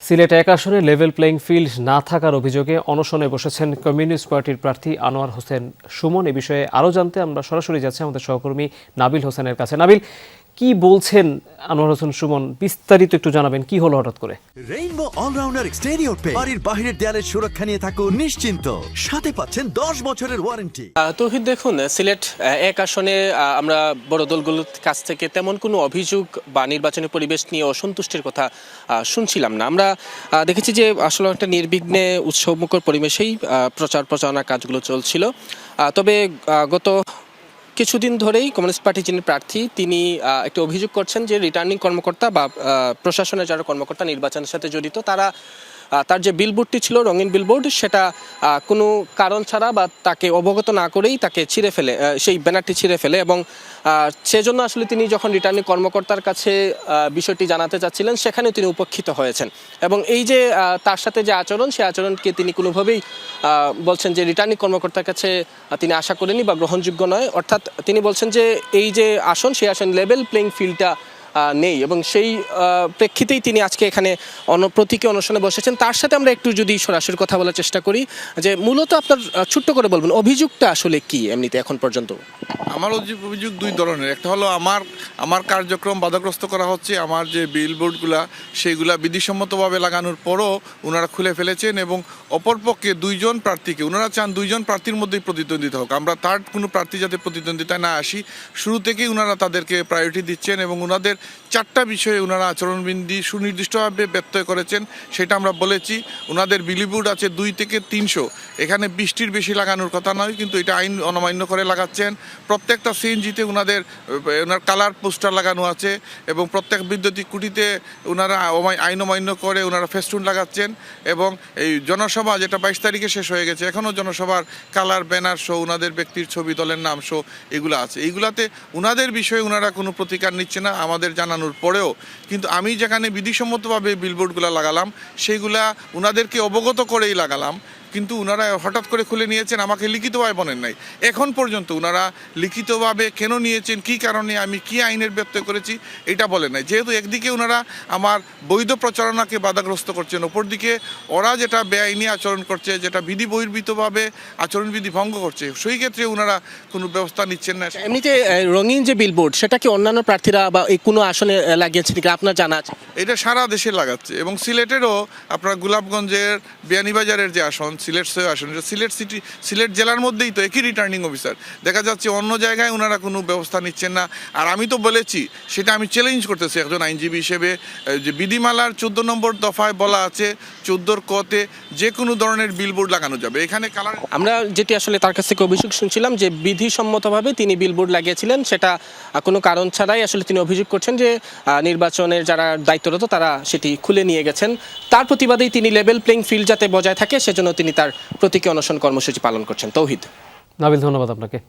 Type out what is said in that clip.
সিলেট এক আসনে level playing field না থাকার অভিযোগে অনশনে বসেছেন কমিউনিস্ট পার্টির প্রার্থী আনোয়ার হোসেন সুমন। এ বিষয়ে আরও জানতে আমরা সরাসরি যাচ্ছি আমাদের সহকর্মী নাবিল হোসেনের কাছে। নাবিল, কি বলছেন আনোয়ার হোসেন সুমন? বিস্তারিত একটু জানাবেন, কি হলো হঠাৎ করে? রেইনবো অলরাউন্ডার এক্সটেরিয়র পে বাড়ির বাহিরের দেয়ালের সুরক্ষা নিয়ে থাকুন নিশ্চিন্ত, সাথে পাচ্ছেন 10 বছরের ওয়ারেন্টি। তৌহিদ, দেখুন, সিলেট এক আসনে আমরা বড় দলগুলোর কাছ থেকে তেমন কোনো অভিযোগ বা নির্বাচনী পরিবেশ নিয়ে অসন্তুষ্টির কথা শুনছিলাম না। আমরা দেখেছি যে আসলে একটা নির্বিঘ্নে উৎসবমুখর পরিবেশেই প্রচারণার কাজগুলো চলছিল। তবে গত কিছুদিন ধরেই কমিউনিস্ট পার্টি যিনি প্রার্থী তিনি একটা অভিযোগ করছেন যে রিটার্নিং কর্মকর্তা বা প্রশাসনের যারা কর্মকর্তা নির্বাচনের সাথে জড়িত তার যে বিলবোর্ডটি ছিল, রঙিন বিলবোর্ড, সেটা কোনো কারণ ছাড়া বা তাকে অবগত না করেই তাকে ছিঁড়ে ফেলে, সেই ব্যানারটি ছিঁড়ে ফেলে, এবং সেজন্য আসলে তিনি যখন রিটার্নিং কর্মকর্তার কাছে বিষয়টি জানাতে চাচ্ছিলেন সেখানে তিনি উপেক্ষিত হয়েছেন। এবং এই যে তার সাথে যে আচরণ, সেই আচরণকে তিনি কোনোভাবেই বলছেন যে রিটার্নিং কর্মকর্তার কাছে তিনি আশা করেনি বা গ্রহণযোগ্য নয়। অর্থাৎ তিনি বলছেন যে এই যে আসন, সেই আসন লেভেল প্লেইং ফিল্ডটা নেই, এবং সেই প্রেক্ষিতেই তিনি আজকে এখানে প্রতীকী অনশনে বসেছেন। তার সাথে আমরা একটু যদি সরাসরি কথা বলার চেষ্টা করি, যে মূলত আপনার ছোট্ট করে বলবেন অভিযোগটা আসলে কি এমনিতে এখন পর্যন্ত? আমার অভিযোগ দুই ধরনের। একটা হলো আমার কার্যক্রম বাধাগ্রস্ত করা হচ্ছে। আমার যে বিলবোর্ডগুলা সেইগুলা বিধিসম্মতভাবে লাগানোর পরও ওনারা খুলে ফেলেছেন, এবং অপরপক্ষে দুইজন প্রার্থীকে ওনারা চান দুইজন প্রার্থীর মধ্যেই প্রতিদ্বন্দ্বিতা হোক, আমরা থার্ড কোনো প্রার্থী যাতে প্রতিদ্বন্দ্বিতায় না আসি, শুরু থেকেই ওনারা তাদেরকে প্রায়োরিটি দিচ্ছেন, এবং ওনাদের 4টা বিষয়ে ওনারা আচরণবিধি সুনির্দিষ্টভাবে ব্যত্যয় করেছেন। সেটা আমরা বলেছি। ওনাদের বিলবোর্ড আছে 2 থেকে 300, এখানে 20টির বেশি লাগানোর কথা নয়, কিন্তু এটা আইন অমান্য করে লাগাচ্ছেন। প্রত্যেকটা সিএনজিতে ওনার কালার পোস্টার লাগানো আছে, এবং প্রত্যেক বৈদ্যুতিক কুটিতে ওনারা আইন অমান্য করে ওনারা ফেস্টুন লাগাচ্ছেন। এবং এই জনসভা যেটা 22 তারিখে শেষ হয়ে গেছে, এখনও জনসভার কালার ব্যানার শো, ওনাদের ব্যক্তির ছবি, দলের নাম শো, এগুলো আছে। এইগুলাতে ওনাদের বিষয়ে ওনারা কোনো প্রতিকার নিচ্ছে না আমাদের জানানোর পরেও। কিন্তু আমি যেখানে বিধিসম্মতভাবে বিলবোর্ডগুলো লাগালাম সেইগুলা ওনাদেরকে অবগত করেই লাগালাম, কিন্তু ওনারা হঠাৎ করে খুলে নিয়েছেন, আমাকে লিখিতভাবে বলেন নাই। এখন পর্যন্ত ওনারা লিখিতভাবে কেন নিয়েছেন, কি কারণে, আমি কি আইনের ব্যত্যয় করেছি, এটা বলেন নাই। যেহেতু একদিকে ওনারা আমার বৈধ প্রচারণাকে বাধাগ্রস্ত করছেন, অপরদিকে ওরা যেটা বেআইনি আচরণ করছে, যেটা বিধি বহির্ভূতভাবে আচরণবিধি ভঙ্গ করছে, সেই ক্ষেত্রে ওনারা কোনো ব্যবস্থা নিচ্ছেন না। এমনিতে রঙিন যে বিলবোর্ড, সেটা কি অন্যান্য প্রার্থীরা বা এই কোনো আসনে লাগিয়েছেন কি আপনার জানা আছে? এটা সারা দেশে লাগাচ্ছে, এবং সিলেটেরও আপনার গোলাপগঞ্জের বিয়ানীবাজারের যে আসন, সিলেট আসন, সিলেট জেলার মধ্যেই তো একই রিটার্নিং অফিসার। দেখা যাচ্ছে অন্য জায়গায় ওনারা কোনো ব্যবস্থা নিচ্ছেন না। আর আমি তো বলেছি, সেটা আমি চ্যালেঞ্জ করতেছি একজন আইনজীবী হিসেবে, যে বিধিমালার 14 নম্বর দফায় বলা আছে 14 কতে যে কোনো ধরনের বিলবোর্ড লাগানো যাবে। এখানে কালার, আমরা যেটি আসলে তার কাছ থেকে অভিযোগ শুনছিলাম যে বিধিসম্মতভাবে তিনি বিলবোর্ড লাগিয়েছিলেন, সেটা কোনো কারণ ছাড়াই আসলে তিনি অভিযোগ করছেন যে নির্বাচনের যারা দায়িত্বরত তারা সেটি খুলে নিয়ে গেছেন। তার প্রতিবাদেই তিনি লেভেল প্লেইং ফিল্ড যাতে বজায় থাকে সেজন্য তিনি তার প্রতীকী অনশন কর্মসূচি পালন করছেন। তৌহিদ। নাবিল, ধন্যবাদ আপনাকে।